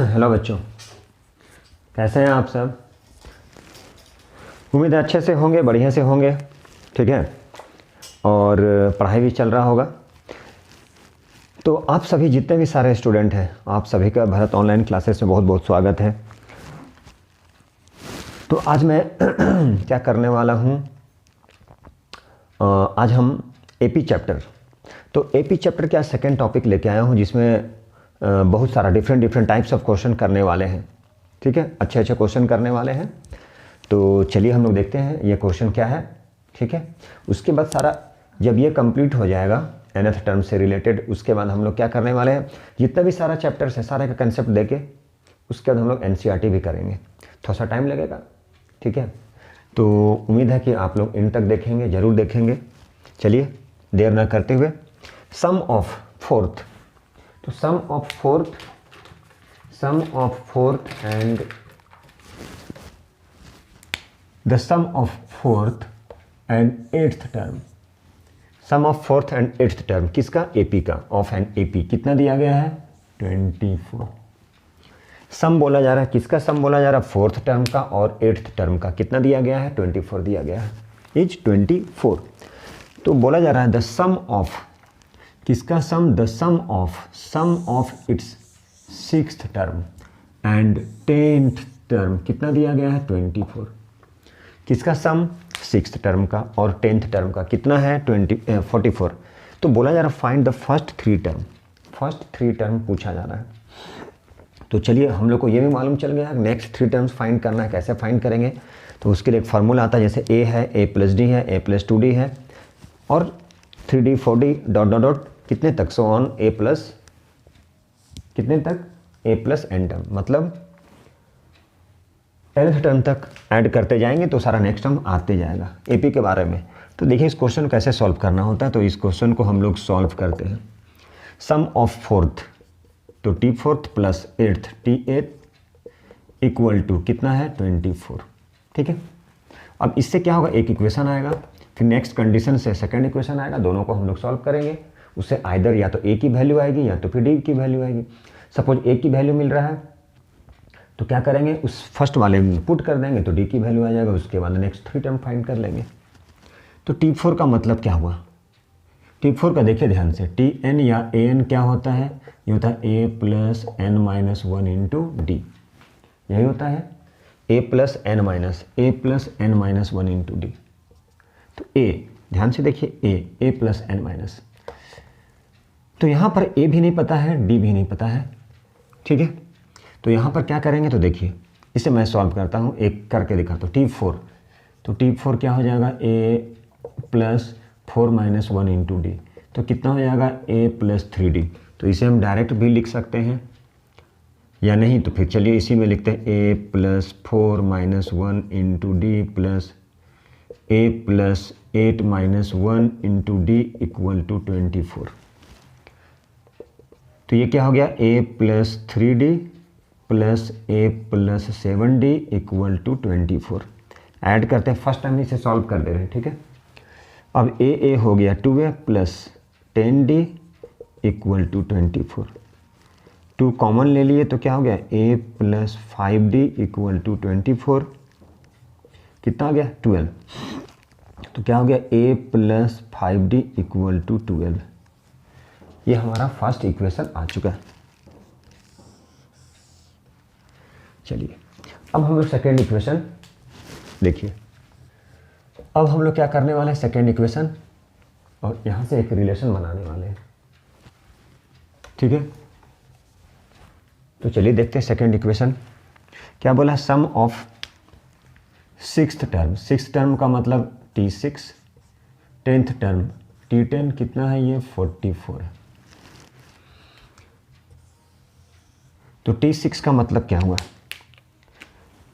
Hello बच्चों, कैसे हैं आप सब। उम्मीद है अच्छे से होंगे, बढ़िया से होंगे, ठीक है। और पढ़ाई भी चल रहा होगा। तो आप सभी जितने भी सारे स्टूडेंट हैं, आप सभी का भारत ऑनलाइन क्लासेस में बहुत बहुत स्वागत है। तो आज मैं क्या करने वाला हूँ, आज हम एपी चैप्टर, तो एपी चैप्टर का सेकंड टॉपिक लेके आया हूँ, जिसमें बहुत सारा डिफरेंट टाइप्स ऑफ क्वेश्चन करने वाले हैं, ठीक है। अच्छे अच्छे क्वेश्चन करने वाले हैं। तो चलिए हम लोग देखते हैं ये क्वेश्चन क्या है, ठीक है। उसके बाद सारा जब ये कंप्लीट हो जाएगा nth टर्म से रिलेटेड, उसके बाद हम लोग क्या करने वाले हैं, जितना भी सारा चैप्टर्स है सारे का कंसेप्ट देके उसके बाद हम लोग एनसीईआरटी भी करेंगे। थोड़ा सा टाइम लगेगा, ठीक है। तो उम्मीद है कि आप लोग इन तक देखेंगे, ज़रूर देखेंगे। चलिए देर न करते हुए सम ऑफ फोर्थ, तो sum of fourth and the sum of fourth and eighth term, sum of fourth and eighth term किसका, एपी का, ऑफ एन एपी कितना दिया गया है 24। सम बोला जा रहा है, किसका सम बोला जा रहा है, फोर्थ टर्म का और एट्थ टर्म का कितना दिया गया है 24 दिया गया है, इज 24। तो बोला जा रहा है द सम ऑफ, किसका sum, the sum of its sixth term and tenth term कितना दिया गया है 24। किसका सम, सिक्स्थ टर्म का और टेंथ टर्म का कितना है 44। तो बोला जा रहा है find the first three term पूछा जा रहा है। तो चलिए हम लोग को ये भी मालूम चल गया नेक्स्ट थ्री टर्म्स फाइंड करना है, कैसे फाइंड करेंगे। तो उसके लिए एक फार्मूला आता है, जैसे ए है, ए प्लस डी है, ए प्लस 2d है और 3d 4d dot dot dot कितने तक, सो ऑन ए प्लस कितने तक, ए प्लस एन टर्म, मतलब 10th टर्म तक ऐड करते जाएंगे तो सारा नेक्स्ट टर्म आते जाएगा एपी के बारे में। तो देखिए इस क्वेश्चन कैसे सॉल्व करना होता है। तो इस क्वेश्चन को हम लोग सॉल्व करते हैं। सम ऑफ फोर्थ, तो t fourth plus eighth t eight equal to कितना है 24, ठीक है। अब इससे क्या होगा, एक इक्वेशन आएगा, फिर नेक्स्ट कंडीशन से सेकंड इक्वेशन आएगा, दोनों को हम लोग सॉल्व करेंगे। उससे आइदर या तो ए की वैल्यू आएगी या तो फिर डी की वैल्यू आएगी। सपोज ए की वैल्यू मिल रहा है तो क्या करेंगे, उस फर्स्ट वाले में पुट कर देंगे तो डी की वैल्यू आ जाएगा, उसके बाद नेक्स्ट थ्री टर्म फाइंड कर लेंगे। तो T4 का मतलब क्या हुआ, T4 का देखिए ध्यान से, टी एन या ए एन क्या होता है, ये होता है a plus n minus one into d, यही होता है a plus n minus one into d. तो ए, ध्यान से देखिए ए प्लस एन माइनस, तो यहाँ पर ए भी नहीं पता है, डी भी नहीं पता है, ठीक है। तो यहाँ पर क्या करेंगे, तो देखिए इसे मैं सॉल्व करता हूँ, एक करके दिखाता हूँ। T4, तो T4 क्या हो जाएगा, ए प्लस 4 माइनस 1 इंटू डी, तो कितना हो जाएगा ए प्लस 3d। तो इसे हम डायरेक्ट भी लिख सकते हैं या नहीं, तो फिर चलिए इसी में लिखते हैं a plus 4 minus 1 into d plus a plus 8 minus 1 into d equal to 24। तो ये क्या हो गया, a plus 3d plus a plus 7d equal to 24। Add करते हैं, फर्स्ट टाइम इसे सॉल्व कर दे रहे हैं, ठीक है। अब ए हो गया 2a plus 10d equal to 24। 2 common ले लिए तो क्या हो गया, a plus 5d equal to 24, कितना हो गया 12। तो क्या हो गया, a plus 5d equal to 12। ये हमारा फर्स्ट इक्वेशन आ चुका है। चलिए अब हम लोग सेकेंड इक्वेशन देखिए। अब हम लोग क्या करने वाले हैं, सेकेंड इक्वेशन, और यहाँ से एक रिलेशन बनाने वाले हैं, ठीक है। तो चलिए देखते हैं सेकेंड इक्वेशन क्या बोला, सम ऑफ सिक्स्थ टर्म का मतलब T6, टेंथ टर्म T10 कितना है, ये 44 है। तो T6 का मतलब क्या हुआ,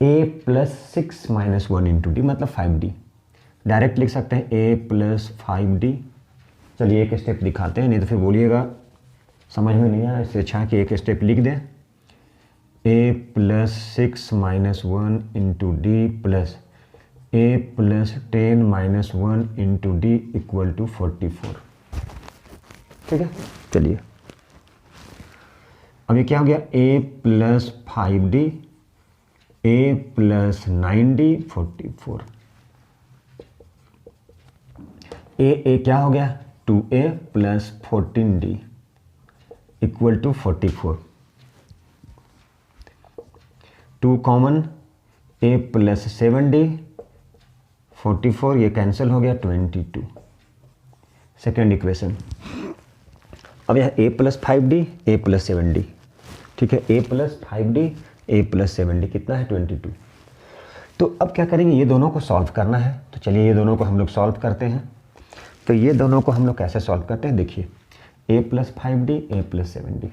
a plus 6 minus 1 into D मतलब 5d, डायरेक्ट लिख सकते हैं a प्लस 5d। चलिए एक स्टेप दिखाते हैं, नहीं तो फिर बोलिएगा समझ में नहीं आया, इससे अच्छा कि एक स्टेप लिख दें, a plus 6 minus 1 into d plus a plus 10 minus 1 into d equal to 44, ठीक है। चलिए अब ये क्या हो गया, a plus 5d, a plus 9d 44, a क्या हो गया 2a plus 14d equal to 44, 2 common, a plus 7d 44, ये कैंसिल हो गया 22, सेकेंड इक्वेशन। अब यह a plus 5d a plus 7d, ठीक है, a plus 5d a plus 7d कितना है 22। तो अब क्या करेंगे, ये दोनों को सॉल्व करना है, तो चलिए ये दोनों को हम लोग सॉल्व करते हैं। तो ये दोनों को हम लोग कैसे सॉल्व करते हैं, देखिए a plus 5d a plus 7d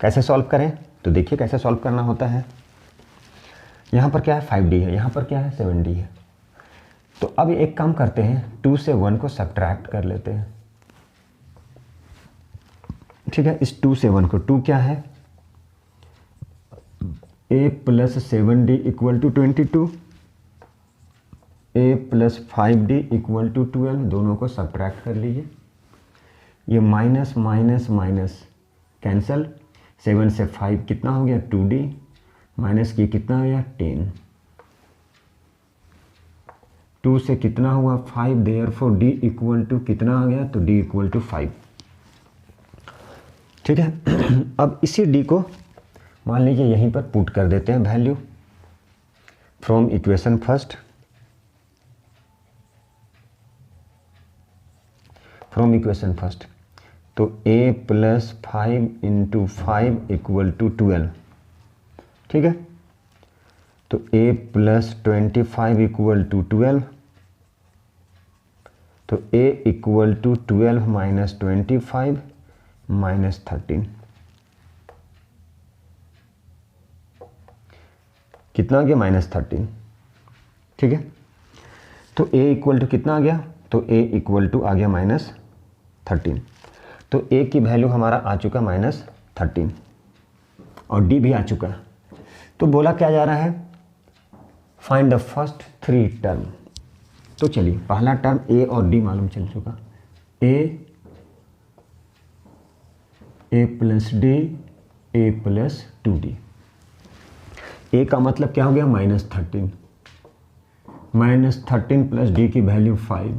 कैसे सॉल्व करें, तो देखिए कैसे सॉल्व करना होता है। यहाँ पर क्या है 5d है, यहाँ पर क्या है 7d है। तो अब एक काम करते हैं, 2 से 1 को सब्ट्रैक्ट कर लेते हैं, ठीक है। इस 2 से 1 को, 2 क्या है a plus 7d equal to 22, a plus 5d equal to 12, दोनों को सब्ट्रैक्ट कर लीजिए। ये माइनस माइनस माइनस कैंसल, 7 से 5 कितना हो गया 2d, माइनस की कितना हो गया 10, 2 से कितना हुआ 5, देयरफॉर d इक्वल टू कितना आ गया, तो d इक्वल टू 5, ठीक है। अब इसी d को मान लीजिए यहीं पर पुट कर देते हैं value from equation first, from equation first. तो a plus 5 into 5 equal to 12, ठीक है। तो a प्लस 25 इक्वल टू 12, तो a equal to 12 minus 25 minus 13, कितना आ गया माइनस 13, ठीक है। तो a इक्वल टू कितना आ गया, तो a इक्वल टू आ गया माइनस 13, तो a की वैल्यू हमारा आ चुका माइनस 13 और d भी आ चुका। तो बोला क्या जा रहा है, फाइंड द फर्स्ट 3 टर्म। तो चलिए पहला टर्म a और d मालूम चल चुका, a plus d a plus 2d, a का मतलब क्या हो गया माइनस 13, माइनस 13 प्लस d की value 5,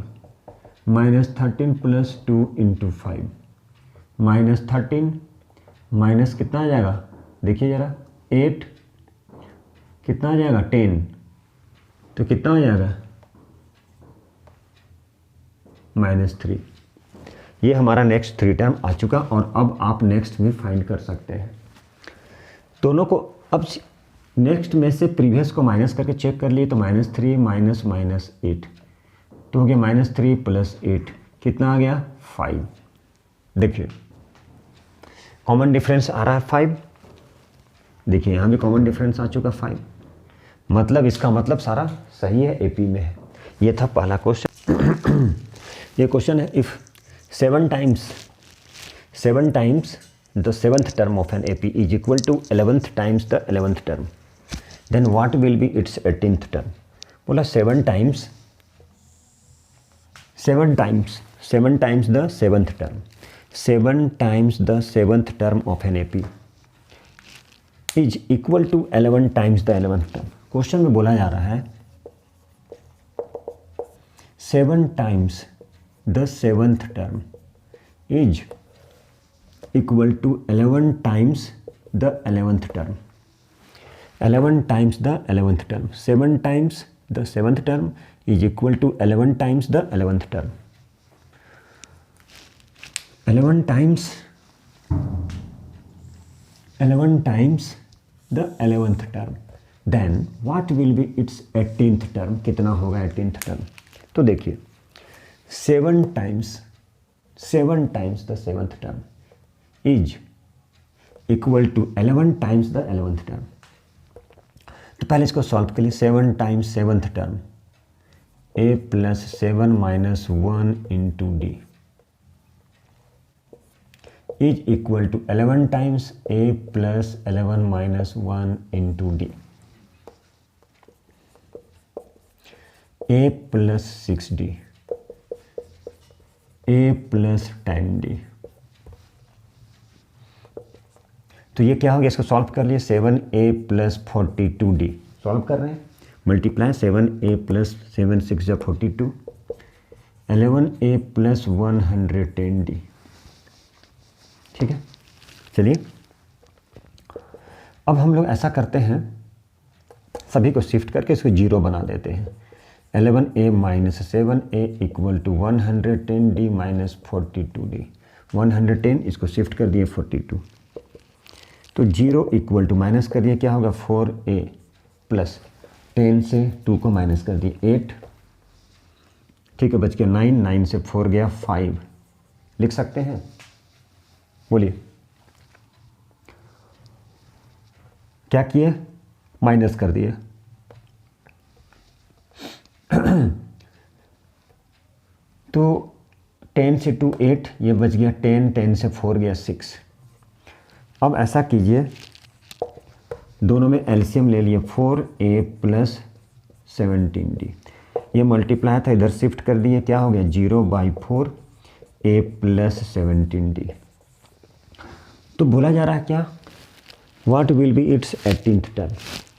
minus 13 plus 2 into 5, minus 13 minus कितना आ जाएगा, देखिए ज़रा 8, कितना आ जाएगा 10, तो कितना हो जाएगा माइनस 3। ये हमारा नेक्स्ट 3 टर्म आ चुका और अब आप नेक्स्ट भी फाइंड कर सकते हैं दोनों को। अब नेक्स्ट में से प्रीवियस को माइनस करके चेक कर लिए, तो माइनस 3 माइनस माइनस 8, तो हो गया माइनस 3 प्लस 8, कितना आ गया 5। देखिए कॉमन डिफरेंस आ रहा है 5, देखिए यहाँ भी कॉमन डिफरेंस आ चुका 5, मतलब इसका मतलब सारा सही है, एपी में है। ये था पहला क्वेश्चन। ये क्वेश्चन है, if 7 times the 7th term of an AP is equal to 11th times the 11th term, then what will be its 18th term। बोला 7 times the 7th term, 7 times the 7th term of an AP is equal to 11 times the 11th term। Question में बोला जा रहा है 7 times the 7th term is equal to 11 times the 11th term, 11 times the 11th term, 7 times the 7th term is equal to 11 times the 11th term, 11 times the 11th term, then what will be its 18th term, कितना होगा 18th term। तो देखिए 7 times the 7th term is equal to 11 times the 11th term। तो पहले इसको solve के लिए 7 times 7th term, a plus 7 minus 1 into D is equal to 11 times a plus 11 minus 1 into d, a plus 6d, a plus 10d, तो ये क्या हो गया, इसको सॉल्व कर लिए, 7a + 42d सॉल्व कर रहे हैं, मल्टीप्लाई 7a + 7 6 42, 11a + 110d। ठीक है, चलिए अब हम लोग ऐसा करते हैं, सभी को शिफ्ट करके इसको 0 बना देते हैं। 11a - 7a = 110d - 42d। 110 इसको शिफ्ट कर दिए 42, तो 0 = माइनस करिए, क्या होगा 4a + 10 से 2 को माइनस कर दिए 8। ठीक है, बच गया 9, 9 से 4 गया 5। लिख सकते हैं, बोलिए क्या किए, माइनस कर दिए। तो 10 से 2 8, ये बच गया 10, 10 से 4 गया 6। अब ऐसा कीजिए, दोनों में एलसीएम ले लिए, 4a + 17d, ये मल्टीप्लाई था, इधर शिफ्ट कर दिए, क्या हो गया 0/4 a + 17d। तो बोला जा रहा है क्या, what will be it's 18th term,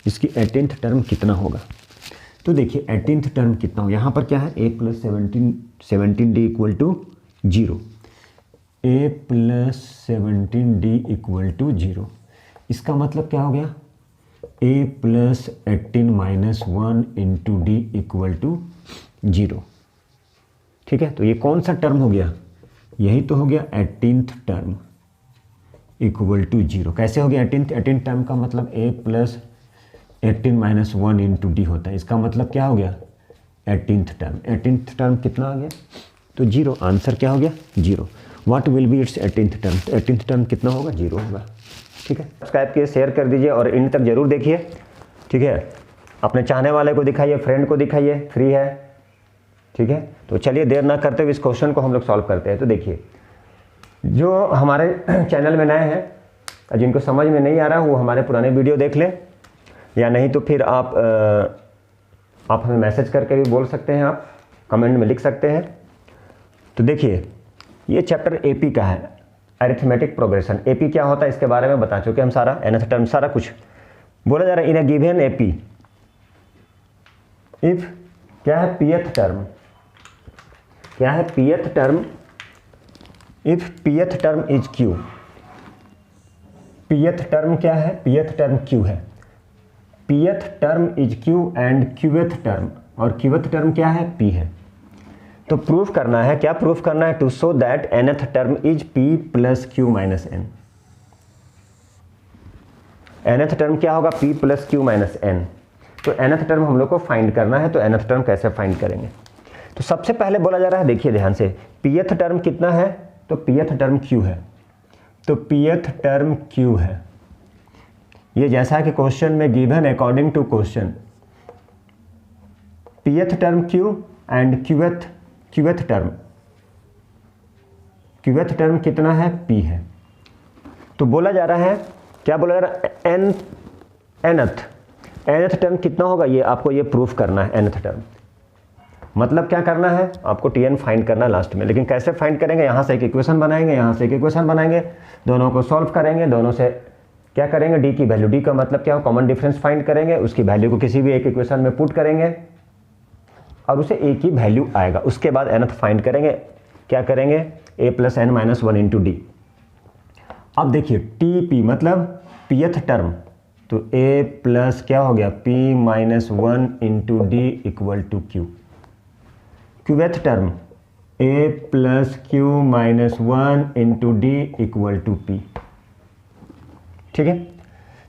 इसकी 18th टर्म कितना होगा। तो देखिए 18th टर्म कितना हो, यहाँ पर क्या है, a + 17d = 0, a + 17d = 0। इसका मतलब क्या हो गया, a + 18 - 1 × d = 0। ठीक है, तो ये कौन सा टर्म हो गया, यही तो हो गया 18th टर्म = 0। कैसे हो गया 18th टर्म का मतलब a + 18 - 1 × d होता है, इसका मतलब क्या हो गया 18th टर्म। 18th टर्म कितना आ गया, तो 0। आंसर क्या हो गया 0। What will be it's 18th term, तो 18th टर्म कितना होगा 0 होगा। ठीक है, सब्सक्राइब कीजिए, शेयर कर दीजिए और इन तक जरूर देखिए। ठीक है, अपने चाहने वाले को दिखाइए, फ्रेंड को दिखाइए, फ्री है। ठीक है, तो चलिए देर ना करते हुए इस क्वेश्चन को हम लोग सॉल्व करते हैं। तो देखिए, जो हमारे चैनल में नए हैं, जिनको समझ में नहीं आ रहा वो हमारे पुराने वीडियो देख लें, या नहीं तो फिर आप हमें मैसेज करके भी बोल सकते हैं, आप कमेंट में लिख सकते हैं। तो देखिए, ये चैप्टर एपी का है, अरिथमेटिक प्रोग्रेशन। एपी क्या होता है इसके बारे में बता चुके हम सारा, nth टर्म सारा कुछ बोला जा रहा है। इन ए गिवन एपी इफ क्या है pth टर्म, क्या है pth term, if pth term is q। pth term क्या है, pth टर्म q है। pth term is q and qth term, और qth टर्म क्या है p है। तो प्रूफ करना है, क्या प्रूफ करना है, to show that nth term is p + q - n। nth term क्या होगा, p + q - n। तो nth टर्म हम लोग को फाइंड करना है, तो nth टर्म कैसे फाइंड करेंगे। तो सबसे पहले बोला जा रहा है, देखिए ध्यान से, pth टर्म कितना है, तो pth टर्म q है, तो pth टर्म q है। ये जैसा कि क्वेश्चन में given according to question, pth term q and qth term कितना है, p है। तो बोला जा रहा है, क्या बोला जा रहा है, nth टर्म कितना होगा, ये आपको ये प्रूफ करना है। nth टर्म मतलब क्या करना है, आपको tn फाइंड करना है लास्ट में। लेकिन कैसे फाइंड करेंगे, यहाँ से एक इक्वेशन बनाएंगे, यहाँ से एक इक्वेशन बनाएंगे, दोनों को सॉल्व करेंगे, दोनों से क्या करेंगे, d की वैल्यू, d का मतलब क्या हो, कॉमन डिफरेंस फाइंड करेंगे, उसकी वैल्यू को किसी भी एक इक्वेशन में पुट करेंगे और उसे a की वैल्यू आएगा। उसके बाद nth फाइंड करेंगे, क्या करेंगे, a + n - 1 × d। अब देखिए tp मतलब pth टर्म, तो a प्लस क्या हो गया, p - 1 × d = q। qth term a + q - 1 × d = p। ठीक है,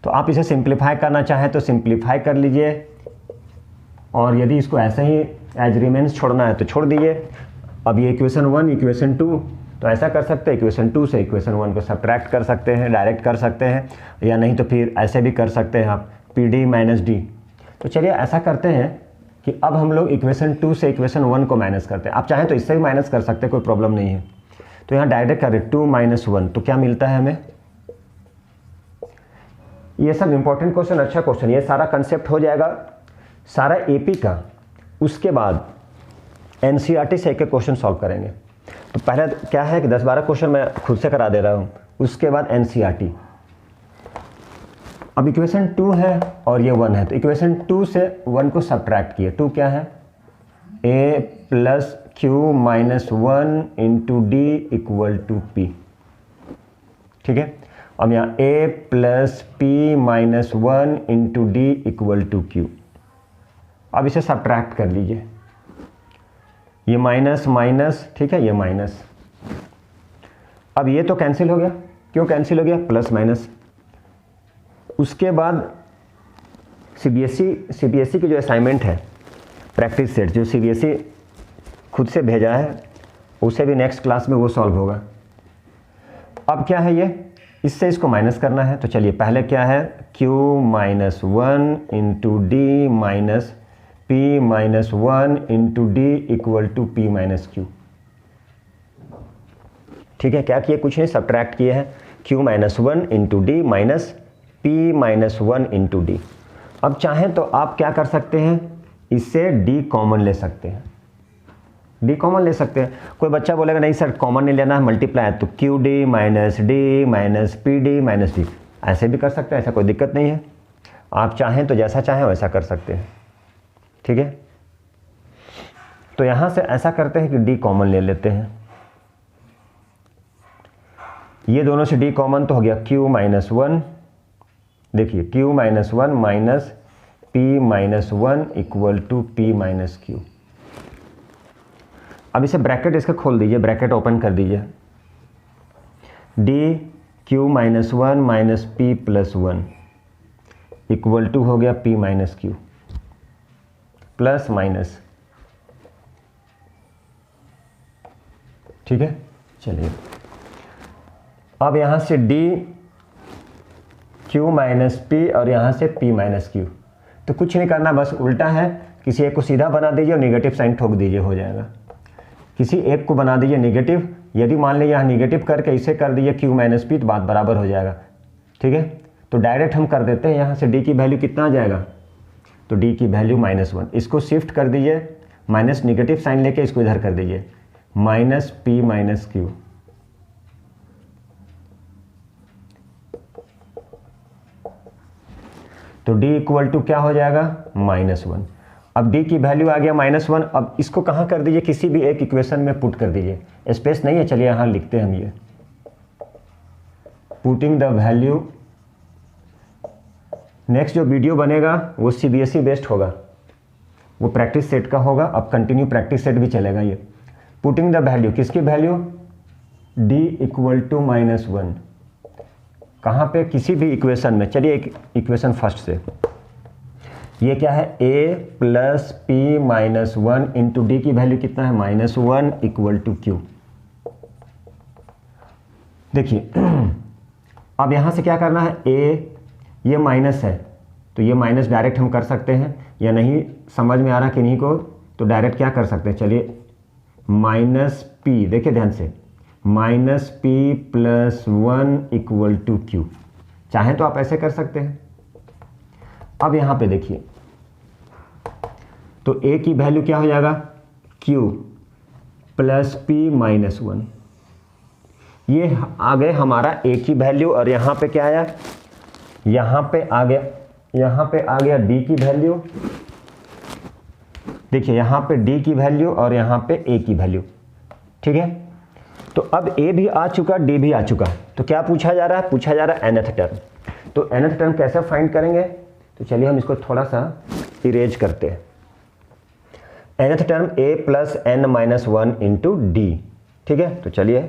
तो आप इसे सिंप्लीफाई करना चाहें तो सिंप्लीफाई कर लीजिए, और यदि इसको ऐसे ही एज रिमेन्स छोड़ना है तो छोड़ दीजिए। अब ये इक्वेशन 1 इक्वेशन 2, तो ऐसा कर सकते हैं, इक्वेशन 2 से इक्वेशन 1 को सब्ट्रैक्ट कर सकते हैं, डायरेक्ट कर सकते हैं, या नहीं तो फिर ऐसे भी कर सकते हैं आप, PD - d। तो चलिए ऐसा करते हैं कि अब हम लोग इक्वेशन 2 से इक्वेशन 1 को माइनस करते हैं। आप चाहें तो इससे भी माइनस कर सकते हैं, कोई प्रॉब्लम नहीं है। तो यहाँ डायरेक्ट करें 2 - 1, तो क्या मिलता है हमें, ये सब इंपॉर्टेंट क्वेश्चन, अच्छा क्वेश्चन, ये सारा कंसेप्ट हो जाएगा सारा एपी का। उसके बाद एनसीईआरटी से एक क्वेश्चन सॉल्व करेंगे। तो पहले क्या है कि 10-12 क्वेश्चन मैं खुद से करा दे रहा हूँ, उसके बाद एनसीईआरटी। अब इक्वेशन 2 है और ये 1 है, तो इक्वेशन 2 से 1 को सब्ट्रैक्ट किए। 2 क्या है? a plus q minus 1 into d equal to p. ठीक है, अब यहाँ a plus p minus 1 into d equal to q. अब इसे सब्ट्रैक्ट कर लीजिए, ये माइनस माइनस, ठीक है, ये माइनस। अब ये तो कैंसिल हो गया। क्यों कैंसिल हो गया? Plus minus. उसके बाद सीबीएसई की जो असाइनमेंट है, प्रैक्टिस सेट, जो सीबीएसई खुद से भेजा है, उसे भी नेक्स्ट क्लास में वो सॉल्व होगा। अब क्या है ये? इससे इसको माइनस करना है, तो चलिए पहले क्या है? q minus 1 into d minus p minus 1 into d equal to p minus q. ठीक है, क्या किए? कुछ नहीं, सब्ट्रैक्ट किए हैं। q minus 1 into d minus p minus 1 into d. अब चाहें तो आप क्या कर सकते हैं, इससे d कॉमन ले सकते हैं। d कॉमन ले सकते हैं। कोई बच्चा बोलेगा नहीं सर कॉमन नहीं लेना है, मल्टीप्लाई है, तो Q D minus D minus P D minus D, ऐसे भी कर सकते हैं, ऐसा कोई दिक्कत नहीं है। आप चाहें तो जैसा चाहें वैसा कर सकते हैं। ठीक है, तो यहाँ से ऐसा करते हैं कि d कॉमन ले लेते हैं। ये दोनों से d कॉमन तो हो गया q माइनस 1, देखिए q minus 1 minus p minus 1 equal to p minus q. अब इसे ब्रैकेट इसका खोल दीजिए, ब्रैकेट ओपन कर दीजिए। D q minus 1 minus p plus 1 equal to हो गया p minus q, plus minus. ठीक है, चलिए अब यहाँ से d q माइनस पी और यहाँ से p माइनस क्यू, तो कुछ नहीं करना, बस उल्टा है। किसी एक को सीधा बना दीजिए और नेगेटिव साइन ठोक दीजिए, हो जाएगा। किसी एक को बना दीजिए नेगेटिव, यदि मान लीजिए यहाँ नेगेटिव करके इसे कर दीजिए q माइनस पी, तो बात बराबर हो जाएगा। ठीक है, तो डायरेक्ट हम कर देते हैं, यहाँ से d की वैल्यू कितना आ जाएगा, तो d की वैल्यू माइनस 1। इसको शिफ्ट कर दीजिए, माइनस नेगेटिव साइन लेके इसको इधर कर दीजिए, माइनस p माइनस क्यू। तो d इक्वल टू क्या हो जाएगा? माइनस 1। अब d की वैल्यू आ गया माइनस 1। अब इसको कहाँ कर दीजिए? किसी भी एक इक्वेशन में पुट कर दीजिए, स्पेस नहीं है, चलिए यहाँ लिखते हैं हम ये, पुटिंग द वैल्यू। नेक्स्ट जो वीडियो बनेगा वो सीबीएसई बेस्ड होगा, वो प्रैक्टिस सेट का होगा। अब कंटिन्यू प्रैक्टिस सेट भी चलेगा। ये पुटिंग द वैल्यू, किसकी value? d equal to minus 1, कहाँ पे? किसी भी इक्वेशन में। चलिए एक इक्वेशन फर्स्ट से, ये क्या है? a plus p minus 1 into d की वैल्यू कितना है? Minus 1 equal to q. देखिए अब यहाँ से क्या करना है? a, ये माइनस है तो ये माइनस डायरेक्ट हम कर सकते हैं, या नहीं समझ में आ रहा कि नहीं को, तो डायरेक्ट क्या कर सकते हैं? चलिए माइनस पी, देखिए ध्यान से, minus p plus 1 equal to q. चाहें तो आप ऐसे कर सकते हैं। अब यहाँ पे देखिए, तो a की वैल्यू क्या हो जाएगा? q plus p minus 1। ये आ गए हमारा a की वैल्यू, और यहाँ पे क्या आया? यहाँ पे आ गया d की वैल्यू। देखिए यहाँ पे d की वैल्यू और यहाँ पे a की वैल्यू। ठीक है, तो अब a भी आ चुका, d भी आ चुका, तो क्या पूछा जा रहा है? पूछा जा रहा है nth टर्म। तो nth टर्म कैसे फाइंड करेंगे? तो चलिए हम इसको थोड़ा सा इरेज करते हैं। nth term a plus n minus 1 into D. ठीक है, तो चलिए,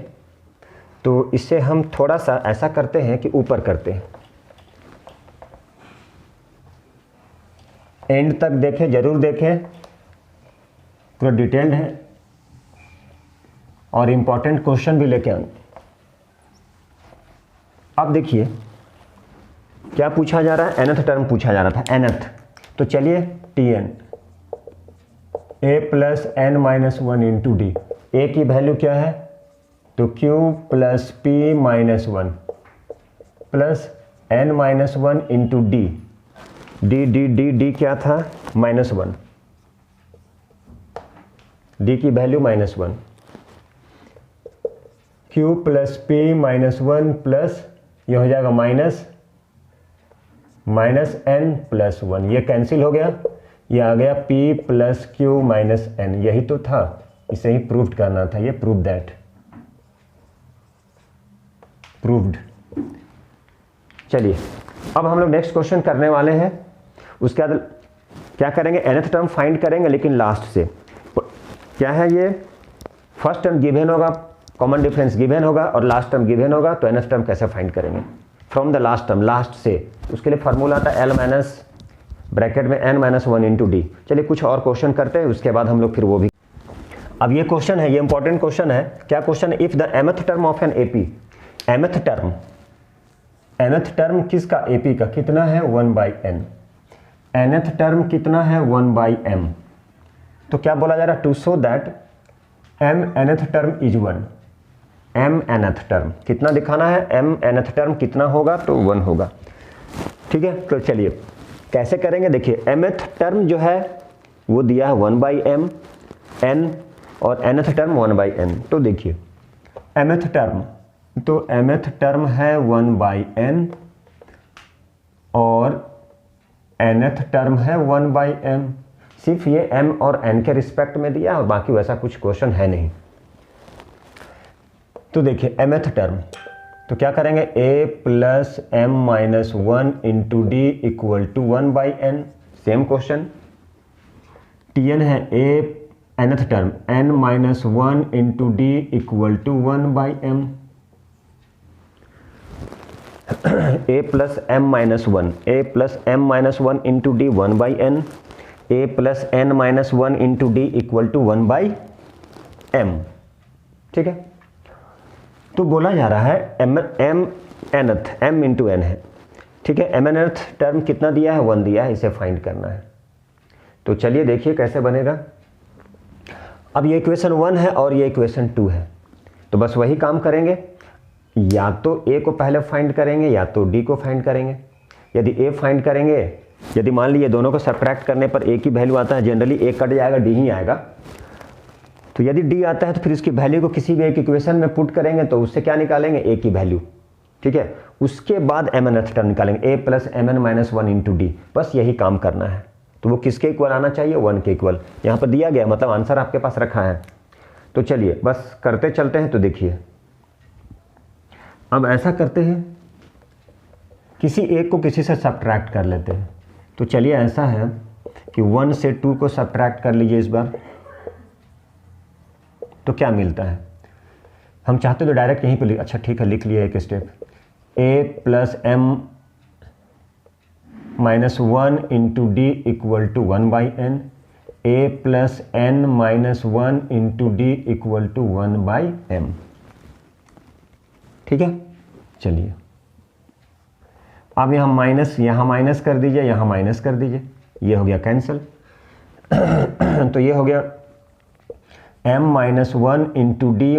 तो इससे हम थोड़ा सा ऐसा करते हैं कि ऊपर करते हैं, एंड तक देखें, जरूर देखें, पूरा डिटेल्ड है और इम्पॉर्टेंट क्वेश्चन भी लेके आए। अब देखिए क्या पूछा जा रहा है? nth टर्म पूछा जा रहा था, nth। तो चलिए tn, a plus n minus 1 into D. ए की वैल्यू क्या है? तो q plus p minus 1 plus n minus 1 into d. D क्या था? माइनस 1। डी की value minus 1, q plus p minus 1 plus ये हो जाएगा माइनस -n+1, ये कैंसिल हो गया, ये आ गया p + q - n, यही तो था, इसे ही प्रूव करना था, ये प्रूव दैट, प्रूव्ड। चलिए अब हम लोग नेक्स्ट क्वेश्चन करने वाले हैं। उसके बाद क्या करेंगे, nth टर्म फाइंड करेंगे लेकिन लास्ट से। क्या है ये, फर्स्ट टर्म गिवन होगा, कॉमन डिफरेंस गिवन होगा और लास्ट टर्म गिवन होगा, तो nth टर्म कैसे फाइंड करेंगे from the last term, last से। उसके लिए फार्मूला था L माइनस ब्रैकेट में n-1 × d। चलिए कुछ और क्वेश्चन करते हैं, उसके बाद हम लोग फिर वो भी। अब ये क्वेश्चन है, ये इंपॉर्टेंट क्वेश्चन है। क्या क्वेश्चन है, if the mth term of an AP, mth term किसका, AP का कितना है 1/n, nth टर्म कितना है 1/m। तो क्या बोला जा रहा है, to show that m nth term is 1, m nth term कितना दिखाना है, m nth टर्म कितना होगा, तो 1 होगा। ठीक है, तो चलिए कैसे करेंगे, देखिए mth टर्म जो है वो दिया है 1/m, n और nth टर्म 1/n। तो देखिए mth टर्म, तो mth टर्म है 1/n और nth टर्म है 1/m। सिर्फ ये m और n के रिस्पेक्ट में दिया और बाकी वैसा कुछ क्वेश्चन है नहीं। तो देखिए mth टर्म, तो क्या करेंगे, a + m - 1 × d = 1/n। Same question, tn है a nth term n - 1 × d = 1/m। a + m - 1, a + m - 1 × d 1/n, a + n - 1 × d = 1/m। ठीक है, तो बोला जा रहा है m nth, m × n है। ठीक है, m nth टर्म कितना दिया है, 1 दिया है, इसे फाइंड करना है। तो चलिए देखिए कैसे बनेगा। अब ये इक्वेशन 1 है और ये इक्वेशन 2 है, तो बस वही काम करेंगे, या तो a को पहले फाइंड करेंगे या तो d को फाइंड करेंगे। यदि a फाइंड करेंगे, यदि मान लीजिए दोनों को सब्ट्रैक्ट करने पर a की वैल्यू आता है, जनरली a कट जाएगा, d ही आएगा। तो यदि d आता है तो फिर इसकी वैल्यू को किसी भी एक इक्वेशन में पुट करेंगे, तो उससे क्या निकालेंगे, a की वैल्यू। ठीक है, उसके बाद m nth टर्म निकालेंगे, a + mn - 1 × d। बस यही काम करना है। तो वो किसके इक्वल आना चाहिए, 1 के इक्वल। यहाँ पर दिया गया, मतलब आंसर आपके पास रखा है। तो चलिए बस करते चलते हैं। तो देखिए अब ऐसा करते हैं, किसी एक को किसी से सब्ट्रैक्ट कर लेते हैं। तो चलिए ऐसा है कि 1 से 2 को सब्ट्रैक्ट कर लीजिए इस बार, तो क्या मिलता है। हम चाहते तो डायरेक्ट यहीं पे अच्छा ठीक है, लिख लिया एक step, a + m - 1 × d = 1/n, a + n - 1 × d = 1/m। ठीक है, चलिए अब यहाँ माइनस कर दीजिए, यहाँ माइनस कर दीजिए, ये हो गया कैंसिल। तो ये हो गया m - 1 × d -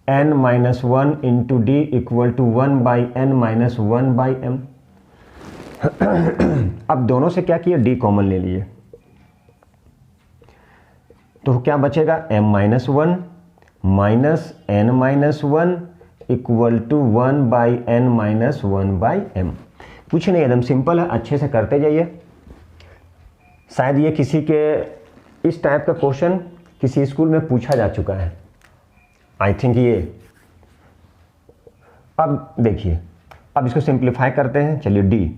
n - 1 × d = 1/n - 1/m। अब दोनों से क्या किया, d कॉमन ले लिए, तो क्या बचेगा, m - 1 - n - 1 = 1/n - 1/m। कुछ नहीं, एकदम सिंपल है, अच्छे से करते जाइए। शायद ये किसी के इस टाइप का क्वेश्चन किसी स्कूल में पूछा जा चुका है, आई थिंक ये। अब देखिए, अब इसको सिंप्लीफाई करते हैं। चलिए d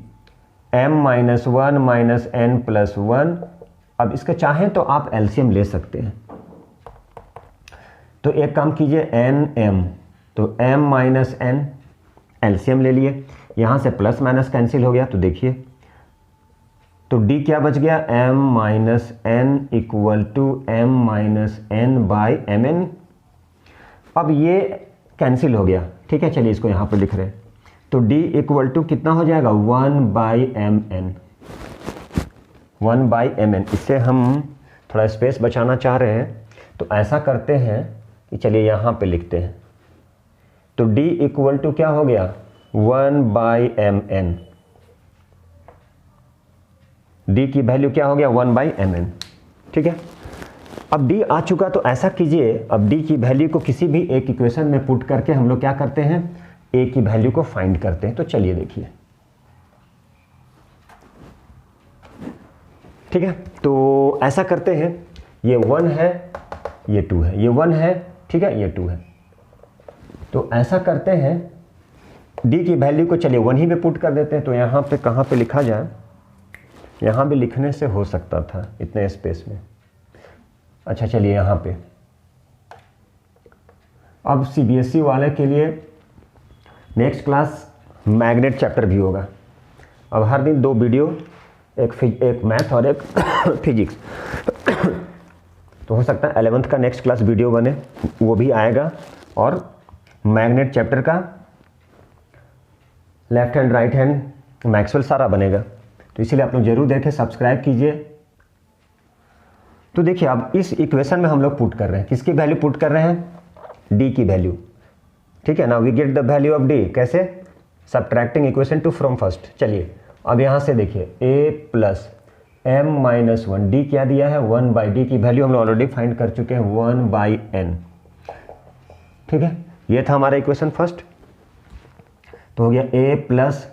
m - 1 - n + 1। अब इसका चाहें तो आप एलसीएम ले सकते हैं। तो एक काम कीजिए, n m, तो m - n एलसीएम ले लिए, यहाँ से प्लस माइनस कैंसिल हो गया। तो देखिए, तो d क्या बच गया, m - n = m - n/mn। अब ये कैंसिल हो गया। ठीक है, चलिए इसको यहाँ पर लिख रहे हैं। तो d = कितना हो जाएगा, 1/mn, 1/mn। इससे हम थोड़ा स्पेस बचाना चाह रहे हैं, तो ऐसा करते हैं कि चलिए यहाँ पे लिखते हैं। तो d = क्या हो गया, 1/mn। d की वैल्यू क्या हो गया, 1/mn। ठीक है, अब d आ चुका, तो ऐसा कीजिए, अब d की वैल्यू को किसी भी एक इक्वेशन में पुट करके हम लोग क्या करते हैं, a की वैल्यू को फाइंड करते हैं। तो चलिए देखिए, ठीक है, तो ऐसा करते हैं, ये 1 है, ये 2 है, ये 1 है, ठीक है, ये 2 है। तो ऐसा करते हैं, डी की वैल्यू को चलिए 1 ही में पुट कर देते हैं। तो यहाँ पे कहाँ पे लिखा जाए, यहाँ भी लिखने से हो सकता था इतने स्पेस में। अच्छा चलिए यहाँ पे, अब सीबीएसई वाले के लिए नेक्स्ट क्लास मैग्नेट चैप्टर भी होगा। अब हर दिन 2 वीडियो, एक मैथ और एक फिजिक्स। तो हो सकता है 11th का नेक्स्ट क्लास वीडियो बने, वो भी आएगा, और मैग्नेट चैप्टर का left hand right hand Maxwell सारा बनेगा। तो इसीलिए आप लोग जरूर देखें, सब्सक्राइब कीजिए। तो देखिए अब इस इक्वेशन में हम लोग पुट कर रहे हैं, किसकी वैल्यू पुट कर रहे हैं, डी की वैल्यू, ठीक है ना। We get the value of d, कैसे, सब्ट्रैक्टिंग इक्वेशन 2 फ्रॉम फर्स्ट। चलिए अब यहाँ से देखिए a plus m minus 1, d क्या दिया है 1 बाई, डी की वैल्यू हम लोग ऑलरेडी फाइंड कर चुके हैं 1 बाई n, ठीक है। ये था हमारा इक्वेशन फर्स्ट। तो हो गया a प्लस,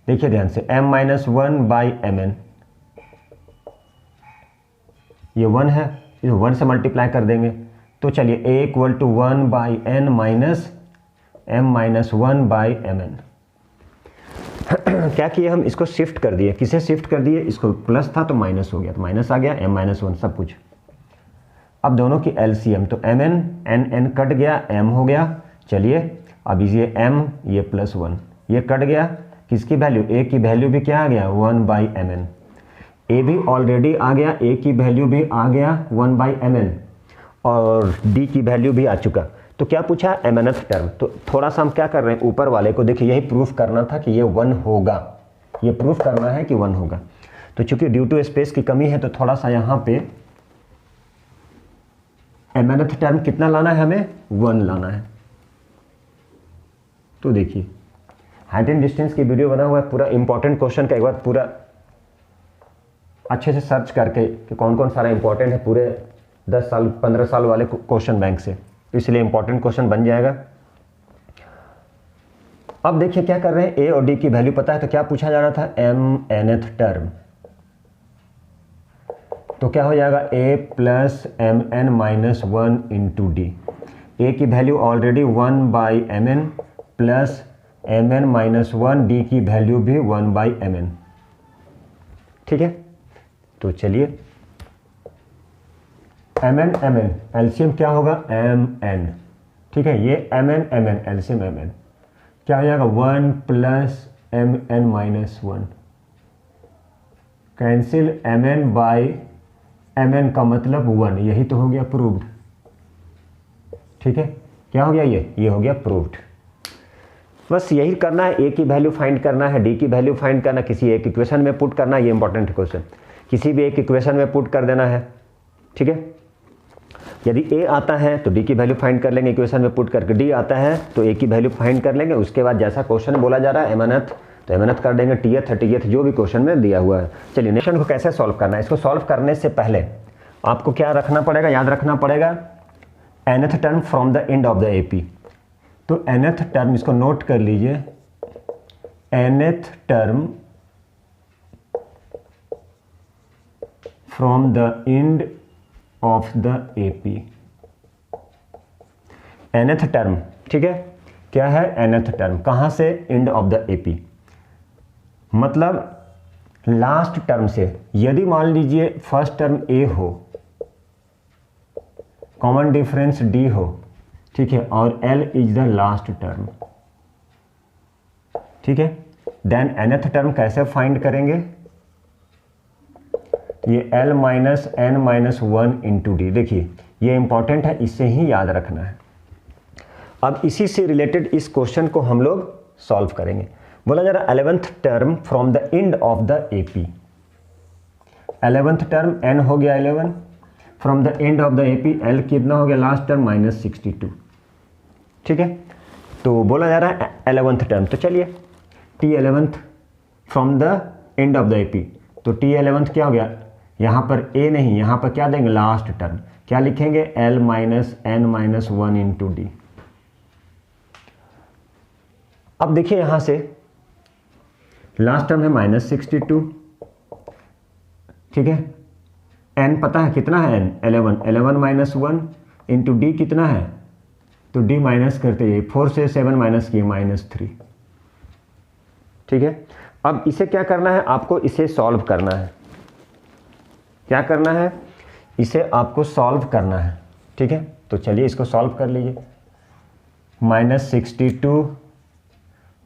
देखिए ध्यान से, m minus 1 by M n, ये 1 है, इसे 1 से मल्टीप्लाई कर देंगे। तो चलिए a equal to 1 by n minus m minus 1 by M n. क्या किए हम, इसको शिफ्ट कर दिए, किसे शिफ्ट कर दिए, इसको प्लस था तो माइनस हो गया, तो माइनस आ गया, m माइनस 1 सब कुछ। अब दोनों की एलसीएम, तो m n n n cut गया, m हो गया। चलिए अब ये m, ये प्लस 1, ये कट गया, किसकी वैल्यू, a की वैल्यू भी क्या आ गया 1 बाई एम एन, a भी ऑलरेडी आ गया, a की वैल्यू भी आ गया 1 बाई एम एन, और d की वैल्यू भी आ चुका। तो क्या पूछा, mnth टर्म। तो थोड़ा सा हम क्या कर रहे हैं, ऊपर वाले को देखिए, यही प्रूफ करना था कि ये 1 होगा, ये प्रूफ करना है कि 1 होगा। तो चूंकि ड्यू टू स्पेस की कमी है, तो थोड़ा सा यहाँ पे mnth टर्म कितना लाना है, हमें 1 लाना है। तो देखिए हाइट एंड डिस्टेंस की वीडियो बना हुआ है, पूरा इंपॉर्टेंट क्वेश्चन का एक बार पूरा अच्छे से सर्च करके कि कौन कौन सारा इंपॉर्टेंट है, पूरे 10 साल 15 साल वाले क्वेश्चन बैंक से, इसलिए इंपॉर्टेंट क्वेश्चन बन जाएगा। अब देखिए क्या कर रहे हैं, ए और डी की वैल्यू पता है, तो क्या पूछा जा रहा था, mnth टर्म। तो क्या हो जाएगा, a plus M N minus 1 into D. ए की value already 1 by M N plus M N minus 1, D की वैल्यू भी 1 बाई एम एन, ठीक है। तो चलिए एम एन एलसीएम क्या होगा, एम एन, ठीक है, ये m n LCM m n क्या हो जाएगा, 1 plus M N minus 1, cancel m n by M n का मतलब 1, यही तो हो गया प्रूव्ड, ठीक है। क्या हो गया, ये हो गया प्रूव्ड। बस यही करना है, ए की वैल्यू फाइंड करना है, डी की वैल्यू फाइंड करना, किसी एक इक्वेशन में पुट करना, ये इंपॉर्टेंट क्वेश्चन, किसी भी एक इक्वेशन में पुट कर देना है, ठीक है। यदि ए आता है तो डी की वैल्यू फाइंड कर लेंगे, इक्वेशन में पुट करके, डी आता है तो ए की वैल्यू फाइंड कर लेंगे। उसके बाद जैसा क्वेश्चन बोला जा रहा है mnth, तो mnth कर देंगे, टीएथ 30th जो भी क्वेश्चन में दिया हुआ है। चलिए नेक्स्ट को कैसे सॉल्व करना है, इसको सॉल्व करने से पहले आपको क्या रखना पड़ेगा, याद रखना पड़ेगा nth term from the end of the AP. तो nth टर्म, इसको नोट कर लीजिए, nth term from the end of the AP, nth term, ठीक है। क्या है nth टर्म, कहां से, एंड ऑफ द एपी, मतलब लास्ट टर्म से। यदि मान लीजिए फर्स्ट टर्म ए हो, कॉमन डिफरेंस डी हो, ठीक है, और L is the last term, ठीक है, देन nth टर्म कैसे फाइंड करेंगे, ये L minus n minus 1 into d. देखिए ये इंपॉर्टेंट है, इससे ही याद रखना है। अब इसी से रिलेटेड इस क्वेश्चन को हम लोग सॉल्व करेंगे। बोला जा रहा 11th term from the end of the AP, 11th term n हो गया 11, from the end of the AP L कितना हो गया, लास्ट टर्म माइनस 62, ठीक है। तो बोला जा रहा है 11th टर्म, तो चलिए T11th from the end of the AP, तो T11th क्या हो गया, यहाँ पर A नहीं, यहाँ पर क्या देंगे, लास्ट टर्म, क्या लिखेंगे, L minus n minus 1 into d. अब देखिए यहाँ से लास्ट टर्म है माइनस 62, ठीक है। n पता है कितना है, n 11, 11 माइनस 1 इंटू डी कितना है, तो डी माइनस करते जाइए, 4 से 7 माइनस किए -3। ठीक है। अब इसे क्या करना है, आपको इसे सॉल्व करना है। क्या करना है, इसे आपको सॉल्व करना है। ठीक है, तो चलिए इसको सॉल्व कर लीजिए। -62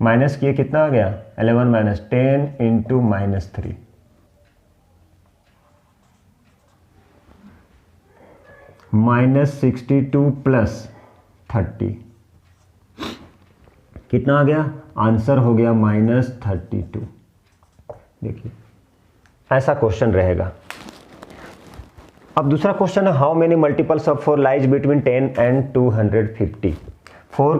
माइनस किए कितना आ गया, 11 माइनस 10 इंटू -3, -62 प्लस 30 कितना आ गया, आंसर हो गया -32। देखिए ऐसा क्वेश्चन रहेगा। अब दूसरा क्वेश्चन है, how many multiples of 4 lies between 10 and 250। 4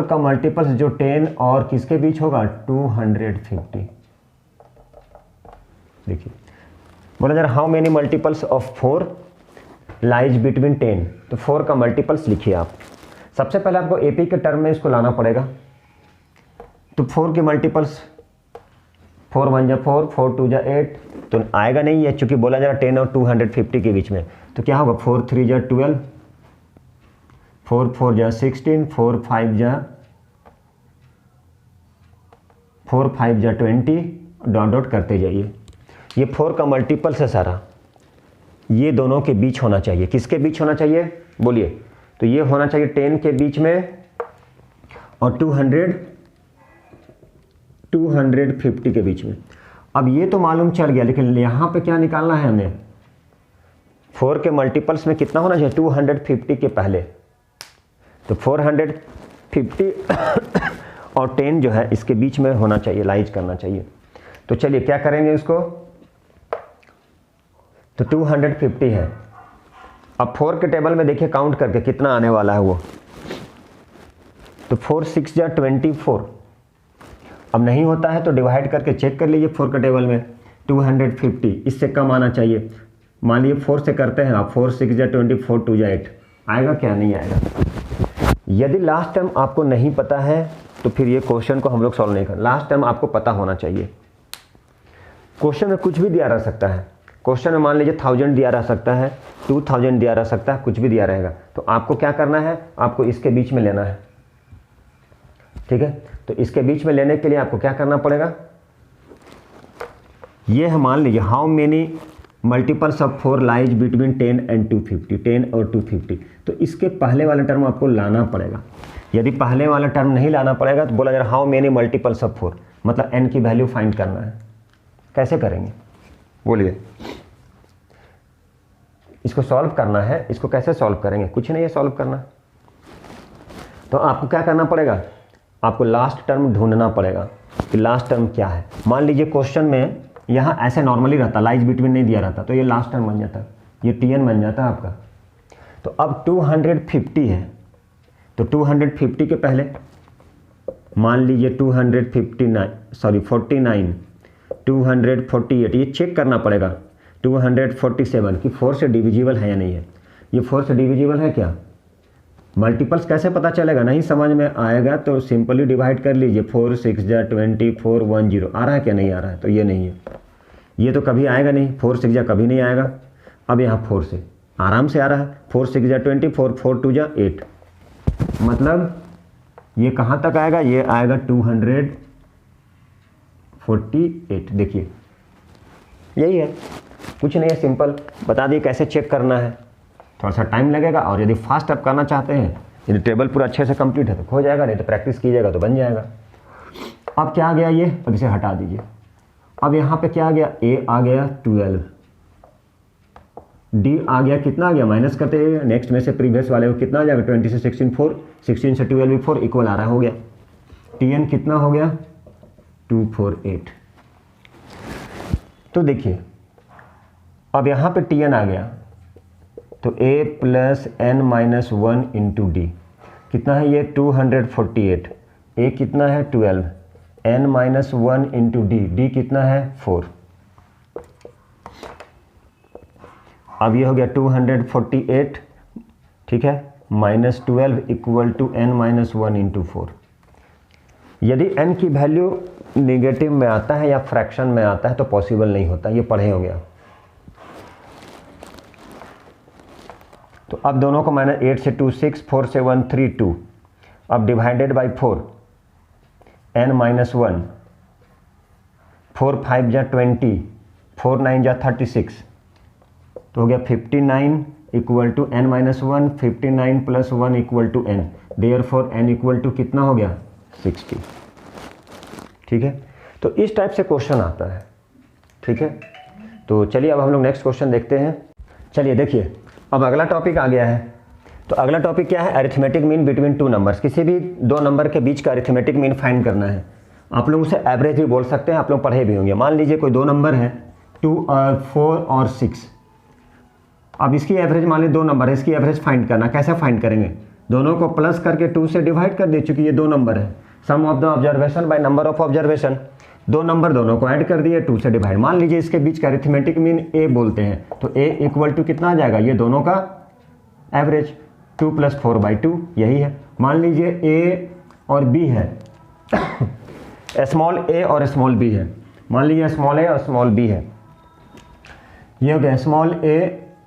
का मल्टीपल्स जो 10 और किसके बीच होगा, 250। देखिए बोला जा रहा how many multiples of 4 lies between 10, तो 4 का मल्टीपल्स लिखिए आप। सबसे पहले आपको एपी के टर्म में इसको लाना पड़ेगा। तो 4 के मल्टीपल्स 4 1 जा 4, 4 2 जा 8, तो आएगा नहीं है चूंकि बोला जा रहा 10 और 250 के बीच में। तो क्या होगा, 4 3 जा 12, 4 4 जा 16, 4 5 जा 20, डॉट डॉट करते जाइए। ये 4 का मल्टीपल्स है सारा, ये दोनों के बीच होना चाहिए। किसके बीच होना चाहिए बोलिए, तो ये होना चाहिए 10 के बीच में और 250 के बीच में। अब ये तो मालूम चल गया, लेकिन यहाँ पे क्या निकालना है हमें, 4 के मल्टीपल्स में कितना होना चाहिए, 250 के पहले। तो 450 और 10 जो है इसके बीच में होना चाहिए, लाइज करना चाहिए। तो चलिए क्या करेंगे इसको, तो 250 है। अब 4 के टेबल में देखिए काउंट करके कितना आने वाला है वो, तो 4 6 जा 24। अब नहीं होता है तो डिवाइड करके चेक कर लीजिए 4 के टेबल में, 250 इससे कम आना चाहिए। मान लीजिए 4 से करते हैं आप, 4 6 जा 24, 2 जा 8, आएगा क्या, नहीं आएगा। यदि लास्ट टर्म आपको नहीं पता है तो फिर ये क्वेश्चन को हम लोग सॉल्व नहीं कर, लास्ट टर्म आपको पता होना चाहिए। क्वेश्चन में कुछ भी दिया रह सकता है, क्वेश्चन में मान लीजिए 1000 दिया रह सकता है, 2000 दिया रह सकता है, कुछ भी दिया रहेगा। तो आपको क्या करना है, आपको इसके बीच में लेना है। ठीक है, तो इसके बीच में लेने के लिए आपको क्या करना पड़ेगा, ये है मान लीजिए how many multiples of 4 lies between 10 and 250, 10 और 250। तो इसके पहले वाला टर्म आपको लाना पड़ेगा। यदि पहले वाला टर्म नहीं लाना पड़ेगा तो बोला जा रहा हाउ मेनी मल्टीपल्स ऑफ 4, मतलब n की वैल्यू फाइंड करना है। कैसे करेंगे बोलिए, इसको सॉल्व करना है। इसको कैसे सॉल्व करेंगे, कुछ नहीं है सॉल्व करना। तो आपको क्या करना पड़ेगा, आपको लास्ट टर्म ढूंढना पड़ेगा कि लास्ट टर्म क्या है। मान लीजिए क्वेश्चन में यहाँ ऐसे नॉर्मली रहता, लाइज बिटवीन नहीं दिया रहता, तो ये लास्ट टर्म बन जाता, ये tn बन जाता है आपका। तो अब 250 है, तो 250 के पहले मान लीजिए 49, 248, ये चेक करना पड़ेगा 247 कि 4 से डिविजिबल है या नहीं है। ये 4 से डिविजिबल है क्या, मल्टीपल्स कैसे पता चलेगा, नहीं समझ में आएगा तो सिंपली डिवाइड कर लीजिए, 4 6 जा 24, 1 0 आ रहा है क्या, नहीं आ रहा है, तो ये नहीं है, ये तो कभी आएगा नहीं, 4 6 जा कभी नहीं आएगा। अब यहाँ 4 से आराम से आ रहा है, 4 6 जा 24, 4 2 जा 8, मतलब ये कहाँ तक आएगा, ये आएगा 248। देखिए यही है, कुछ नहीं है, सिंपल बता दिए कैसे चेक करना है। थोड़ा सा टाइम लगेगा, और यदि फास्ट आप करना चाहते हैं, यदि टेबल पूरा अच्छे से कंप्लीट है तो हो जाएगा, नहीं तो प्रैक्टिस कीजिएगा तो बन जाएगा। अब क्या आ गया ये, अब इसे हटा दीजिए। अब यहाँ पे क्या आ गया, a आ गया 12, d आ गया, कितना आ गया, माइनस करते हैं नेक्स्ट में से प्रीवियस वाले को, कितना आ जाएगा, 20 से 16 4, 16 से 12 भी 4 इक्वल आ रहा है, हो गया। tn कितना हो गया, 248। तो देखिए अब यहाँ पे tn आ गया, तो a plus n minus 1 into D कितना है, ये 248, a कितना है 12, n minus 1 into d, D कितना है 4। अब ये हो गया 248, ठीक है, -12 equal to n minus 1 into 4। यदि n की वैल्यू नेगेटिव में आता है या फ्रैक्शन में आता है तो पॉसिबल नहीं होता, ये पढ़े होंगे आप। तो अब दोनों को माइनस 8 से 2 6, 4 से 1 3 2, अब डिवाइडेड बाई 4, n माइनस 1, 4 5 जा 20, 4 9 जा 36, तो हो गया 59 equal to n minus 1, 59 plus 1 equal to n, therefore n equal to कितना हो गया 60। ठीक है, तो इस टाइप से क्वेश्चन आता है। ठीक है, तो चलिए अब हम लोग नेक्स्ट क्वेश्चन देखते हैं। चलिए देखिए, अब अगला टॉपिक आ गया है। तो अगला टॉपिक क्या है? Arithmetic mean between two numbers. किसी भी दो नंबर के बीच का अरिथमेटिक मीन फाइंड करना है। आप लोग उसे एवरेज भी बोल सकते हैं, आप लोग पढ़े भी होंगे। मान लीजिए कोई दो नंबर है 2 और 4 और 6। अब इसकी एवरेज मान लीजिए दो नंबर है, इसकी एवरेज फाइंड करना। कैसे फाइंड करेंगे? दोनों को प्लस करके 2 से डिवाइड कर दे, चूंकि ये दो नंबर है। Sum of the observation by number of observation, दो नंबर दोनों को ऐड कर दिए, 2 से डिवाइड। मान लीजिए इसके बीच का अरिथमेटिक मीन a बोलते हैं, तो a इक्वल टू कितना आ जाएगा? ये दोनों का एवरेज 2 + 4/2, यही है। मान लीजिए a और b है, स्मॉल a और स्मॉल b है। मान लीजिए स्मॉल a और स्मॉल b है, ये हो गया स्मॉल a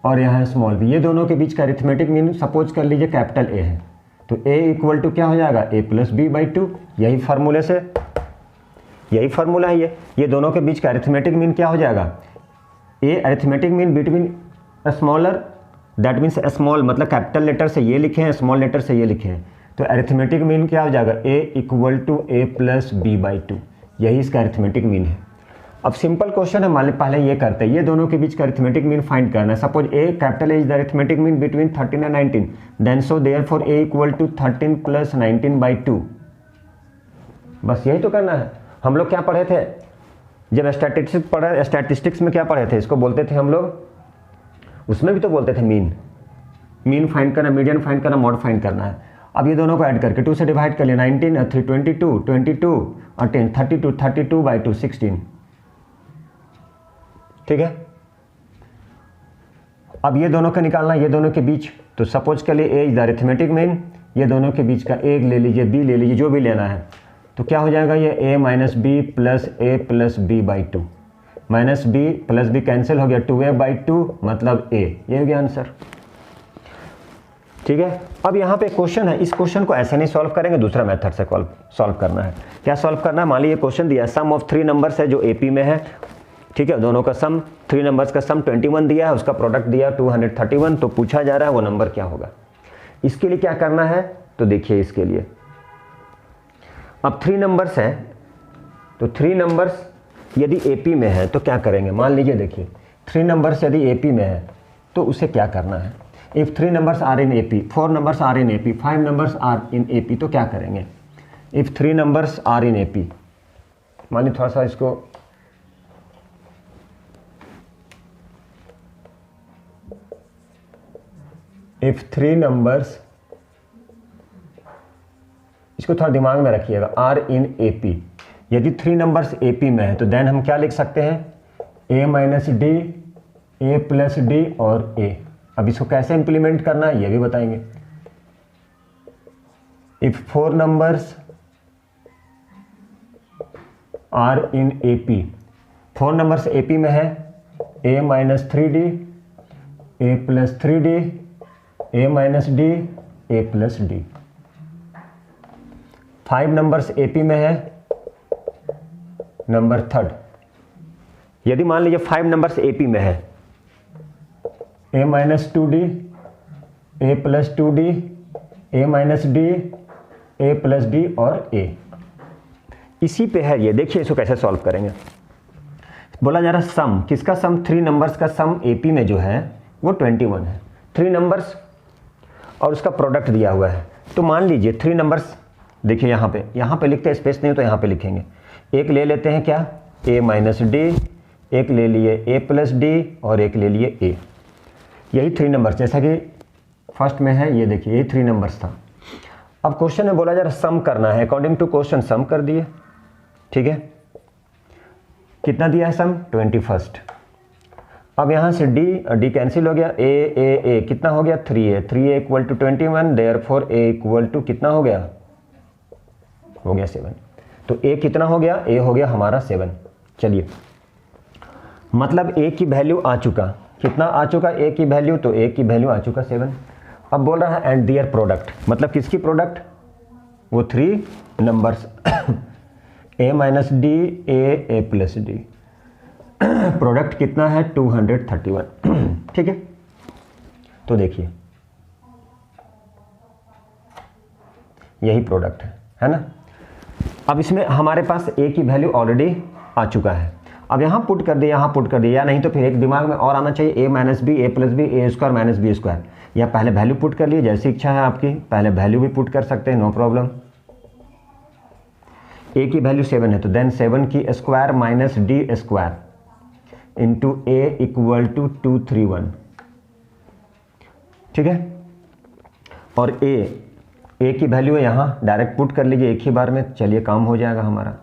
और यहाँ स्मॉल b। ये दोनों के बीच का अरिथमेटिक मीन सपोज कर लीजिए कैपिटल A है, तो a इक्वल टू क्या हो जाएगा? a + b/2। यही फार्मूले से, यही फार्मूला है ये दोनों के बीच का अरिथमेटिक मीन क्या हो जाएगा? a arithmetic mean between smaller, that means small मतलब कैपिटल लेटर से ये लिखे हैं, स्मॉल लेटर से ये लिखे हैं, तो अरिथमेटिक मीन क्या हो जाएगा? a equal to a + b/2। यही इसका अरिथमेटिक मीन है। अब सिंपल क्वेश्चन है, मान लीजिए पहले ये करते हैं, ये दोनों के बीच का अरिथमेटिक मीन फाइंड करना है। Suppose a capital A is the arithmetic mean between 13 and 19, then so therefore a equal to 13 + 19/2। बस यही तो करना है। हम लोग क्या पढ़े थे जब स्टैटिस्टिक्स में क्या पढ़े थे? इसको बोलते थे हम लोग, उसमें भी तो बोलते थे मीन फाइंड करना, मीडियन फाइंड करना, मॉड फाइंड करना है। अब ये दोनों को ऐड करके 2 से डिवाइड कर लिया, 19 और 3 22, 22 और 10 32, 32/2 16। ठीक है, अब ये दोनों का निकालना, ये दोनों के बीच, तो सपोज के लिए a is the arithmetic mean, ये दोनों के बीच का a ले लीजिए, b ले लीजिए, जो भी लेना है, तो क्या हो जाएगा? ये a - b + a + b/2, minus b plus b cancel हो गया, 2a/2 मतलब a, ये हो गया आंसर। ठीक है, अब यहाँ पे क्वेश्चन है, इस क्वेश्चन को ऐसे नहीं सॉल्व करेंगे, दूसरा मेथड से सॉल्व करना है। क्या सॉल्व करना है? मान लीजिए क्वेश्चन दिया है, सम ऑफ 3 नंबर्स है जो AP में है। ठीक है, दोनों का सम, 3 नंबर्स का सम 21 दिया है, उसका प्रोडक्ट दिया 231, तो पूछा जा रहा है वो नंबर क्या होगा। इसके लिए क्या करना है? तो देखिए इसके लिए, अब 3 नंबर्स हैं, तो 3 नंबर्स यदि AP में है तो क्या करेंगे? मान लीजिए देखिए 3 नंबर्स यदि AP में है तो उसे क्या करना है? If 3 numbers are in AP, 4 numbers are in AP, 5 numbers are in AP, तो क्या करेंगे? If 3 numbers are in AP, मान लीजिए थोड़ा सा इसको इफ 3 नंबर्स, इसको थोड़ा दिमाग में रखिएगा, आर इन AP, यदि 3 नंबर्स AP में है तो देन हम क्या लिख सकते हैं? a - d, a + d और a। अब इसको कैसे इंप्लीमेंट करना है ये भी बताएंगे। If 4 numbers are in AP, 4 numbers AP में है, a - 3d, a + 3d, a - d, a + d। 5 numbers AP में है, नंबर 3rd, यदि मान लीजिए 5 नंबर्स AP में है, a - 2d, a + 2d, a - d, a + d और a। इसी पे है ये, देखिए इसको कैसे सॉल्व करेंगे। बोला जा रहा सम, किसका सम? 3 नंबर्स का सम AP में जो है वो 21 है, 3 नंबर्स और उसका प्रोडक्ट दिया हुआ है। तो मान लीजिए 3 नंबर्स, देखिए यहाँ पे लिखते हैं, स्पेस नहीं हो तो यहाँ पे लिखेंगे। एक ले लेते हैं क्या? a - d, एक ले लिए a + d और एक ले लिए a। यही 3 नंबर्स, जैसा कि फर्स्ट में है, ये देखिए यही 3 नंबर्स था। अब क्वेश्चन में बोला जा रहा सम करना है, अकॉर्डिंग टू क्वेश्चन सम कर दिए। ठीक है, कितना दिया है सम? 21। अब यहाँ से d कैंसिल हो गया, a कितना हो गया? 3a, 3a = 21, देयरफॉर a = कितना हो गया? 7। तो ए कितना हो गया, ए हो गया हमारा 7। चलिए, मतलब ए की वैल्यू आ चुका, कितना आ चुका ए की वैल्यू, तो ए की वैल्यू आ चुका 7। अब बोल रहा है एंड दियर प्रोडक्ट, मतलब किसकी प्रोडक्ट, वो 3 numbers A minus D A plus D, product कितना है 231। ठीक है, तो देखिए यही प्रोडक्ट है ना। अब इसमें हमारे पास ए की वैल्यू ऑलरेडी आ चुका है, अब यहाँ पुट कर दिया, यहाँ पुट कर दिया, या नहीं तो फिर एक दिमाग में और आना चाहिए, ए minus B A plus B A square minus B square, या पहले वैल्यू पुट कर लिए, जैसी इच्छा है आपकी, पहले वैल्यू भी पुट कर सकते हैं, नो प्रॉब्लम। ए की वैल्यू 7 है, तो देन 7 की square minus d square into a equal to 231। ठीक है, और ए की वैल्यू है यहाँ, डायरेक्ट पुट कर लीजिए एक ही बार में, चलिए काम हो जाएगा हमारा।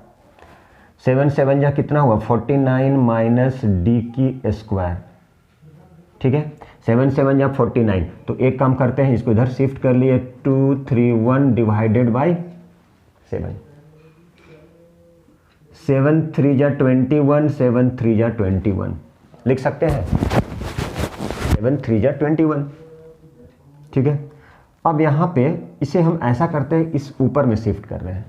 7 7 जा कितना हुआ 49 माइनस डी की स्क्वायर। ठीक है, 7 7 जा 49, तो एक काम करते हैं, इसको इधर शिफ्ट कर लिए, 231 डिवाइडेड बाई 7, 7 3 जा 21, 7 3 जा 21 लिख सकते हैं, 7 3 जा 21। ठीक है, अब यहाँ पे इसे हम ऐसा करते हैं, इस ऊपर में शिफ्ट कर रहे हैं,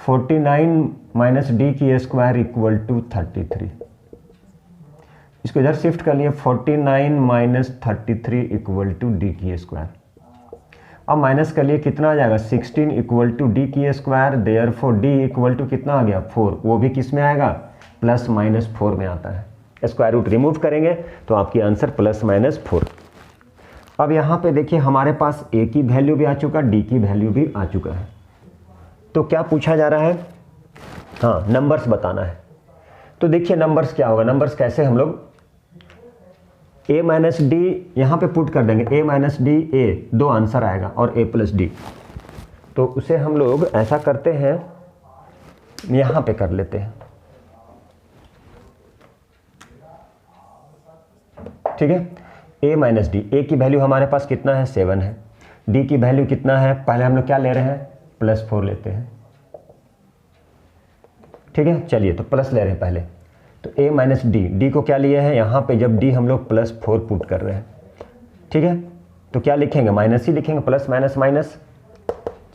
49 माइनस डी की स्क्वायर इक्वल टू 33, इसको इधर शिफ्ट कर लिए, 49 माइनस 33 इक्वल टू डी की स्क्वायर। अब माइनस कर लिए, कितना आ जाएगा 16 इक्वल टू डी की square, therefore D equal to कितना आ गया 4, वो भी किस में आएगा प्लस माइनस 4 में आता है, स्क्वायर रूट रिमूव करेंगे तो आपकी आंसर प्लस माइनस 4। अब यहाँ पे देखिए हमारे पास ए की वैल्यू भी आ चुका, डी की वैल्यू भी आ चुका है, तो क्या पूछा जा रहा है, हाँ नंबर्स बताना है। तो देखिए नंबर्स क्या होगा, नंबर्स कैसे हम लोग a माइनस डी यहाँ पे पुट कर देंगे, a minus D A, 2 answer आएगा, और a प्लस डी, तो उसे हम लोग ऐसा करते हैं, यहाँ पे कर लेते हैं। ठीक है, a माइनस डी, a की वैल्यू हमारे पास कितना है 7 है, d की वैल्यू कितना है, पहले हम लोग क्या ले रहे हैं +4 लेते हैं। ठीक है, चलिए तो प्लस ले रहे हैं पहले, तो a माइनस डी को क्या लिए हैं यहाँ पे, जब d हम लोग +4 पुट कर रहे हैं। ठीक है, तो क्या लिखेंगे माइनस ही लिखेंगे, प्लस माइनस माइनस।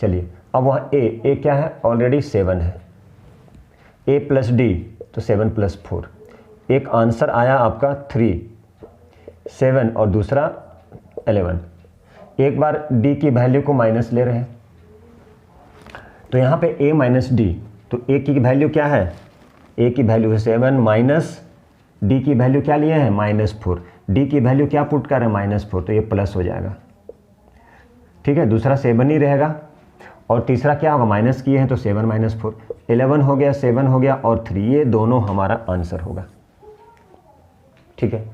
चलिए अब वहाँ a क्या है ऑलरेडी 7 है, a प्लस डी तो 7 + 4, एक आंसर आया आपका 3 7 और दूसरा 11, एक बार d की वैल्यू को माइनस ले रहे हैं, तो यहाँ पे a माइनस डी, तो a की वैल्यू क्या है, a की वैल्यू है 7 माइनस d की वैल्यू क्या लिए हैं -4, d की वैल्यू क्या पुट कर रहे हैं -4, तो ये प्लस हो जाएगा। ठीक है, दूसरा 7 ही रहेगा, और तीसरा क्या होगा माइनस किए हैं तो 7 - 4, 11 हो गया, 7 हो गया और 3, ये दोनों हमारा आंसर होगा। ठीक है,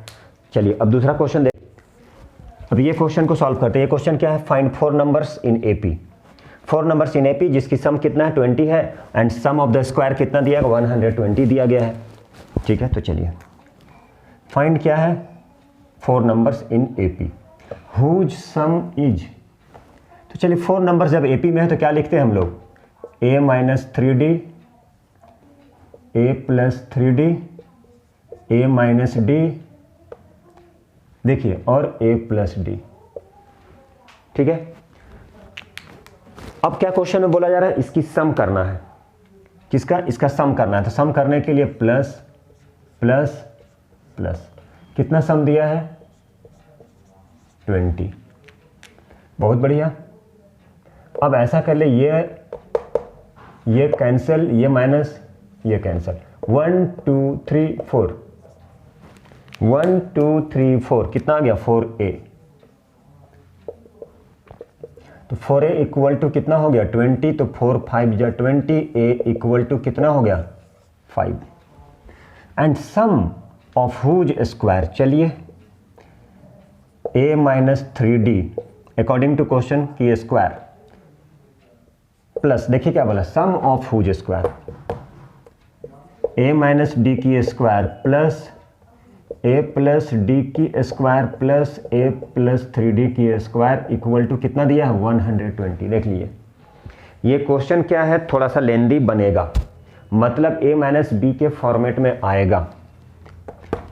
चलिए अब दूसरा क्वेश्चन देख, अब ये क्वेश्चन को सॉल्व करते हैं। ये क्वेश्चन क्या है, find 4 numbers in AP, 4 numbers in AP जिसकी सम कितना है 20 है, and sum of the square कितना दिया है 120 दिया गया है। ठीक है, तो चलिए फाइंड क्या है 4 numbers in AP whose sum is, तो चलिए 4 नंबर्स जब एपी में है तो क्या लिखते हैं हम लोग, a minus 3d, a plus 3d, a minus D, देखिए और a प्लस डी। ठीक है, अब क्या क्वेश्चन में बोला जा रहा है, इसकी सम करना है, किसका, इसका सम करना है, तो सम करने के लिए प्लस प्लस प्लस, कितना सम दिया है 20, बहुत बढ़िया। अब ऐसा कर ले, ये कैंसिल, ये माइनस, ये कैंसिल, 1 2 3 4, 1 2 3 4 कितना आ गया 4a, तो 4a इक्वल टू कितना हो गया 20, तो 4 5 जा 20, a इक्वल टू कितना हो गया 5, and sum of whose square, चलिए a minus 3d according to question की स्क्वायर, प्लस देखिए क्या बोला sum of whose square, a minus D की square plus a plus D की square plus a plus 3d की स्क्वायर इक्वल टू कितना दिया है 120, देख लीजिए ये क्वेश्चन क्या है, थोड़ा सा लेंदी बनेगा, मतलब a माइनस बी के फॉर्मेट में आएगा।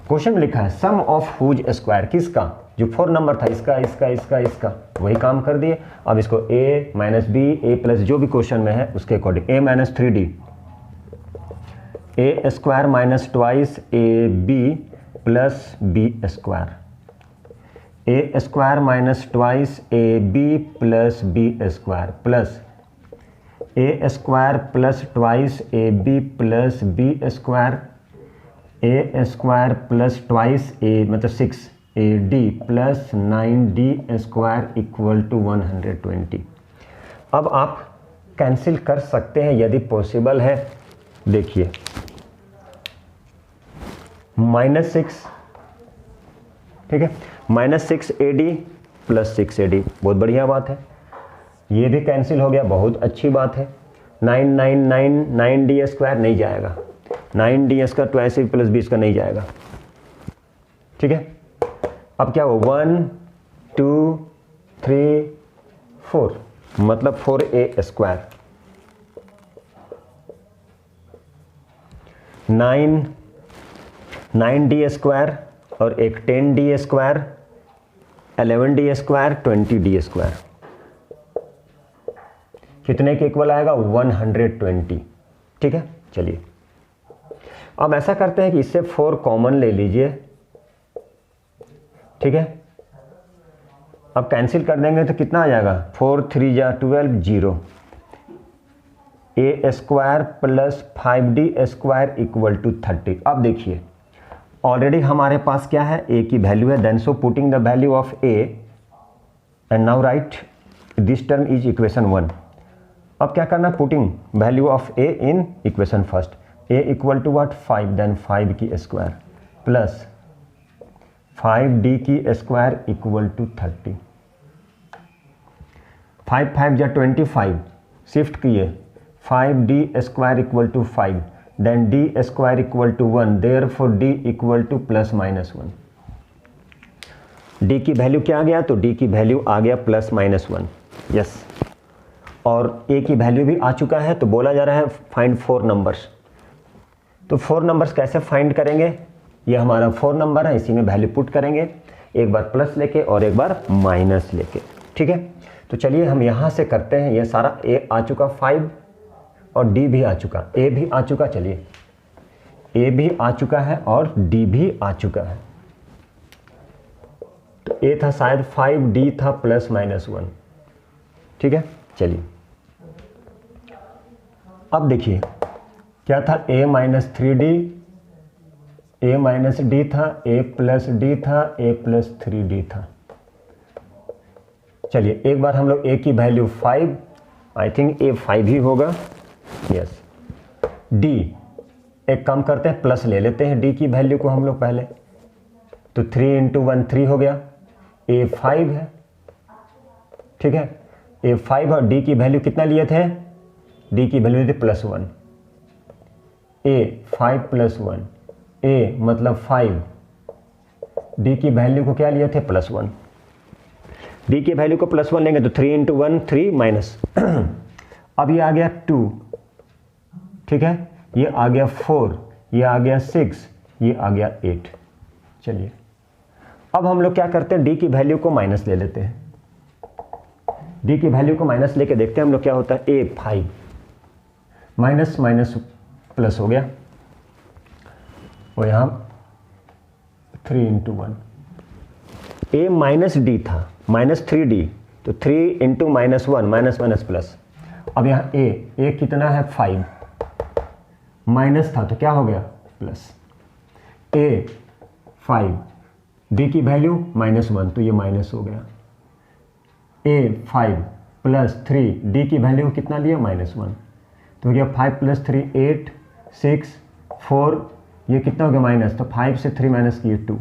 क्वेश्चन में लिखा है सम ऑफ हुज स्क्वायर, किसका, जो 4 नंबर था, इसका इसका इसका इसका, वही काम कर दिए। अब इसको a minus B, A plus जो भी क्वेश्चन में है उसके according, a minus 3d, A square minus twice A B plus B square, A square minus twice A B plus B square, plus A square plus twice A B plus B square, A square plus twice A मतलब 6 A D plus 9d square equal to 120। अब आप cancel कर सकते हैं यदि possible है। देखिए -6, ठीक है, -6AD प्लस 6AD, बहुत बढ़िया बात है, ये भी कैंसिल हो गया, बहुत अच्छी बात है। 9D स्क्वायर नहीं जाएगा, 9D स्क्वायर ट्वाइस ए प्लस बी का नहीं जाएगा, ठीक है। अब क्या हो, 1 2 3 4 मतलब 4A स्क्वायर, 9D स्क्वायर और एक 10D square, 11D square, 20D square, कितने के इक्वल आएगा, 120, ठीक है। चलिए अब ऐसा करते हैं कि इससे 4 कॉमन ले लीजिए, ठीक है। अब कैंसिल कर देंगे तो कितना आ जाएगा, 4 3 जा 12, 0, A square plus 5D square equal to 30। अब देखिए ऑलरेडी हमारे पास क्या है, a की वैल्यू है, then so putting the value of a and now write this term is equation 1। अब क्या करना, putting value of a in equation first, a equal to what 5, then 5 की स्क्वायर प्लस 5d की square equal to 30, 5 5 जा 25, shift किए 5d square equal to 5, then d square equal to 1, therefore d equal to plus minus 1। d की value क्या आ गया, तो d की वैल्यू आ गया प्लस माइनस 1, यस। और a की वैल्यू भी आ चुका है, तो बोला जा रहा है फाइंड 4 नंबर्स। तो 4 नंबर्स कैसे फाइंड करेंगे, ये हमारा 4 नंबर है, इसी में वैल्यू पुट करेंगे, एक बार प्लस लेके और एक बार माइनस लेके, ठीक है। तो चलिए हम यहाँ से करते हैं, ये सारा a आ चुका 5 और d भी आ चुका, a भी आ चुका, चलिए a भी आ चुका है और d भी आ चुका है। तो a था शायद 5, d था प्लस माइनस 1, ठीक है। चलिए अब देखिए क्या था, a minus 3d, a minus D था, a प्लस डी था, a प्लस 3d था। चलिए एक बार हम लोग a की वैल्यू 5, आई थिंक a 5 ही होगा, यस। d एक काम करते हैं, प्लस ले लेते हैं d की वैल्यू को हम लोग पहले, तो 3 इंटू 1 3 हो गया, a 5 है, ठीक है, a 5 और d की वैल्यू कितना लिए थे, d की वैल्यू थी प्लस 1, a 5 प्लस 1, a मतलब 5, d की वैल्यू को क्या लिए थे, प्लस 1, d की वैल्यू को प्लस 1 लेंगे तो 3 इंटू 1 3 माइनस, अब ये आ गया 2, ठीक है, ये आ गया 4, ये आ गया 6, ये आ गया 8। चलिए अब हम लोग क्या करते हैं, d की वैल्यू को माइनस ले लेते हैं, d की वैल्यू को माइनस लेके देखते हैं हम लोग क्या होता है, a 5 माइनस माइनस प्लस हो गया, और यहाँ 3 इंटू 1, a माइनस डी था माइनस 3d, तो 3 into minus 1 minus minus plus. अब यहाँ a कितना है 5, माइनस था तो क्या हो गया प्लस, a 5, d की वैल्यू -1 तो ये माइनस हो गया, a 5 प्लस 3, d की वैल्यू कितना लिया -1, तो हो गया 5 प्लस 3 8 6 4, ये कितना हो गया माइनस, तो 5 से 3 माइनस किए 2,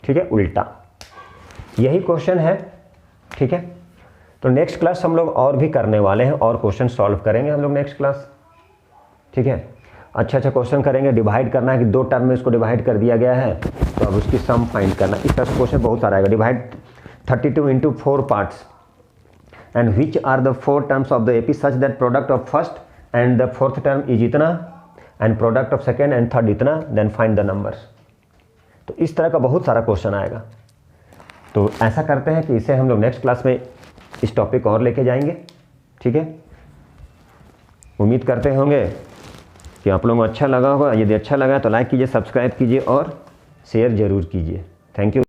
ठीक है, उल्टा यही क्वेश्चन है, ठीक है। तो नेक्स्ट क्लास हम लोग और भी करने वाले हैं, और क्वेश्चन सॉल्व करेंगे हम लोग नेक्स्ट क्लास, ठीक है। अच्छा क्वेश्चन करेंगे, डिवाइड करना है कि 2 टर्म में इसको डिवाइड कर दिया गया है, तो अब उसकी सम फाइंड करना, इस तरह से क्वेश्चन बहुत सारा आएगा। Divide 32 into 4 parts, and which are the 4 terms of the AP such that product of first and the fourth term is इतना and product of second and third इतना, देन फाइंड द नंबर्स। तो इस तरह का बहुत सारा question आएगा। तो ऐसा करते हैं कि इसे हम लोग नेक्स्ट क्लास में इस टॉपिक और लेके जाएंगे, ठीक है। उम्मीद करते होंगे कि आप लोगों को अच्छा लगा होगा। यदि अच्छा लगा तो लाइक कीजिए, सब्सक्राइब कीजिए और शेयर ज़रूर कीजिए। Thank you.